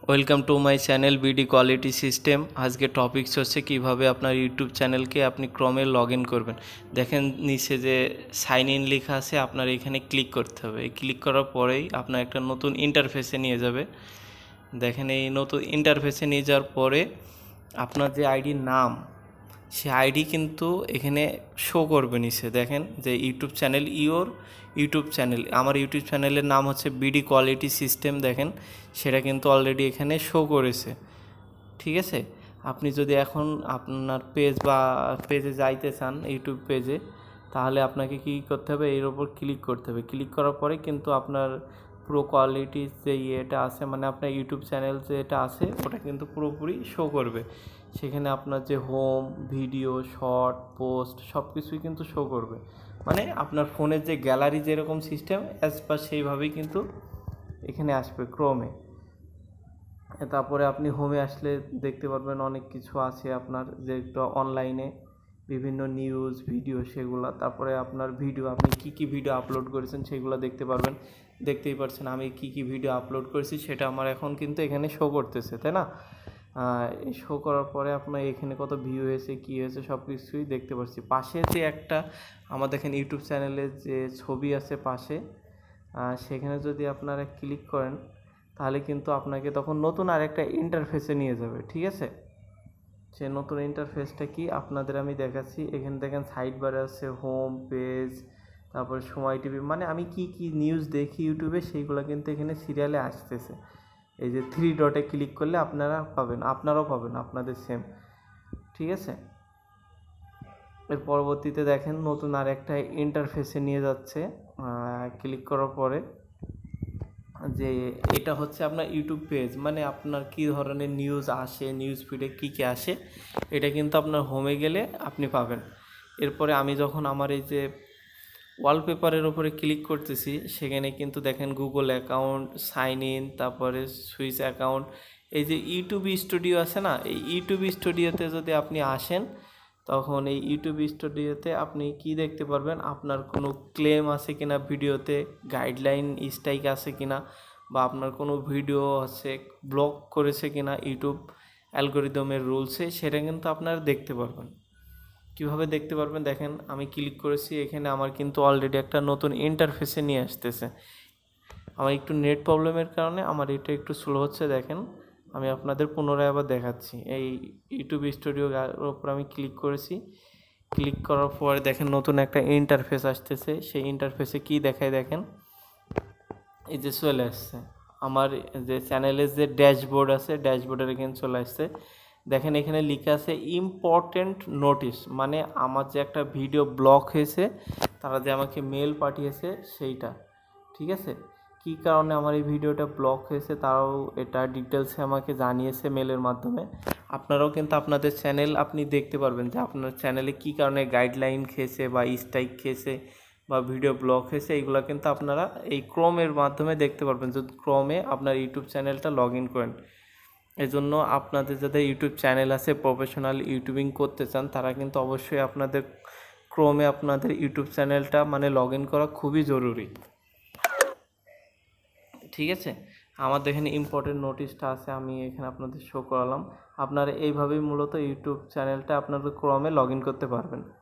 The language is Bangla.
Welcome to my channel BD quality system. আজকে টপিকস হচ্ছে কিভাবে আপনার ইউটিউব চ্যানেলকে আপনি ক্রমে লগ ইন করবেন। দেখেন নিচে যে সাইন ইন লেখা আছে, আপনার এখানে ক্লিক করতে হবে। এই ক্লিক করার পরেই আপনার একটা নতুন ইন্টারফেসে নিয়ে যাবে। দেখেন এই নতুন ইন্টারফেসে নিয়ে যাওয়ার পরে আপনার যে আইডির নাম, সে আইডি কিন্তু এখানে শো করবে নিচে। দেখেন যে ইউটিউব চ্যানেল ইউটিউব চ্যানেল, আমার ইউটিউব চ্যানেলের নাম হচ্ছে বিডি কোয়ালিটি সিস্টেম। দেখেন সেটা কিন্তু অলরেডি এখানে শো করেছে। ঠিক আছে, আপনি যদি এখন আপনার পেজে যাইতে চান, ইউটিউব পেজে, তাহলে আপনাকে কী করতে হবে, এর ওপর ক্লিক করতে হবে। ক্লিক করার পরে কিন্তু আপনার পুরো কোয়ালিটির যে ইয়েটা আছে, মানে আপনার ইউটিউব চ্যানেল যেটা আছে ওটা কিন্তু পুরোপুরি শো করবে। সেখানে আপনার যে হোম, ভিডিও, শর্ট, পোস্ট সব কিছুই কিন্তু শো করবে। মানে আপনার ফোনের যে গ্যালারি যেরকম সিস্টেম অ্যাজ পার সেইভাবেই কিন্তু এখানে আসবে ক্রমে। তারপরে আপনি হোমে আসলে দেখতে পারবেন অনেক কিছু আছে আপনার, যে একটু অনলাইনে বিভিন্ন নিউজ, ভিডিও সেগুলো। তারপরে আপনার ভিডিও, আপনি কী কী ভিডিও আপলোড করেছেন সেগুলো দেখতে পারবেন। দেখতেই পাচ্ছেন আমি কী কী ভিডিও আপলোড করেছি সেটা আমার এখন কিন্তু এখানে শো করতেছে, তাই না? এই শো করার পরে আপনার এখানে কত ভিউ হয়েছে, কী হয়েছে সব কিছুই দেখতে পাচ্ছি। পাশে যে একটা আমার দেখেন ইউটিউব চ্যানেলের যে ছবি আছে পাশে, সেখানে যদি আপনারা ক্লিক করেন তাহলে কিন্তু আপনাকে তখন নতুন আরেকটা ইন্টারফেসে নিয়ে যাবে। ঠিক আছে, সে নতুন ইন্টারফেসটা কি আপনাদের আমি দেখাচ্ছি। এখানে দেখেন সাইড বারে আছে হোম পেজ, তারপরে সময় টিভি, মানে আমি কি কি নিউজ দেখি ইউটিউবে সেইগুলো কিন্তু এখানে সিরিয়ালে আসতেছে। এই যে 3 ডটে ক্লিক করলে আপনারাও পাবেন আপনাদের সেম। ঠিক আছে, এর পরবর্তীতে দেখেন নতুন আর একটা ইন্টারফেসে নিয়ে যাচ্ছে। ক্লিক করার পরে যে এটা হচ্ছে আপনার ইউটিউব পেজ, মানে আপনার কী ধরনের নিউজ আসে, নিউজ ফিডে কী কী আসে, এটা কিন্তু আপনার হোমে গেলে আপনি পাবেন। এরপরে আমি যখন আমার এই যে ওয়ালপেপারের ওপরে ক্লিক করতেছি, সেখানে কিন্তু দেখেন গুগল অ্যাকাউন্ট, সাইন ইন, তারপরে সুইচ অ্যাকাউন্ট, এই যে ইউটিউব স্টুডিও আছে না, এই ইউটিউব স্টুডিওতে যদি আপনি আসেন, তখন এই ইউটিউব স্টুডিওতে আপনি কি দেখতে পারবেন, আপনার কোনো ক্লেম আছে কিনা ভিডিওতে, গাইডলাইন স্ট্রাইক আছে কিনা, বা আপনার কোনো ভিডিও হচ্ছে ব্লক করেছে কিনা ইউটিউব অ্যালগোরিদমের রুলসে, সেটা কিন্তু আপনারা দেখতে পারবেন। কীভাবে দেখতে পারবেন দেখেন, আমি ক্লিক করেছি, এখানে আমার কিন্তু অলরেডি একটা নতুন ইন্টারফেসে নিয়ে আসতেছে। আমার একটু নেট প্রবলেমের কারণে আমার এটা একটু স্লো হচ্ছে। দেখেন আমি আপনাদের পুনরায় আবার দেখাচ্ছি। এই ইউটিউব স্টুডিওর ওপর আমি ক্লিক করেছি। ক্লিক করার পরে দেখেন নতুন একটা ইন্টারফেস আসতেছে। সেই ইন্টারফেসে কি দেখায় দেখেন, এই যে চলে আসছে আমার যে চ্যানেলের যে ড্যাশবোর্ড আছে, ড্যাশবোর্ডের এখানে চলে আসছে। দেখেন এখানে লেখা আছে ইম্পর্টেন্ট নোটিশ, মানে আমার যে একটা ভিডিও ব্লক হয়েছে, তারা যে আমাকে মেল পাঠিয়েছে সেইটা। ঠিক আছে, কী কারণে আমার এই ভিডিওটা ব্লক হয়েছে তারাও এটা ডিটেলসে আমাকে জানিয়েছে মেলের মাধ্যমে। আপনারাও কিন্তু আপনাদের চ্যানেল আপনি দেখতে পারবেন যে আপনার চ্যানেলে কী কারণে গাইডলাইন খেয়েছে বা স্ট্রাইক খেয়েছে বা ভিডিও ব্লক হয়েছে, এইগুলো কিন্তু আপনারা এই ক্রোমের মাধ্যমে দেখতে পারবেন যদি ক্রোমে আপনার ইউটিউব চ্যানেলটা লগ ইন করেন। এজন্য আপনাদের যাদের ইউটিউব চ্যানেল আছে, প্রফেশনাল ইউটিউবিং করতে চান, তারা কিন্তু অবশ্যই আপনাদের ক্রোমে আপনাদের ইউটিউব চ্যানেলটা মানে লগ ইন করা খুবই জরুরি। ঠিক আছে, আমার এখানে ইম্পর্টেন্ট নোটিশটা আছে, আমি এখানে আপনাদের শো করালাম। আপনারা এইভাবেই মূলত ইউটিউব চ্যানেলটা আপনাদের ক্রোমে লগ ইন করতে পারবেন।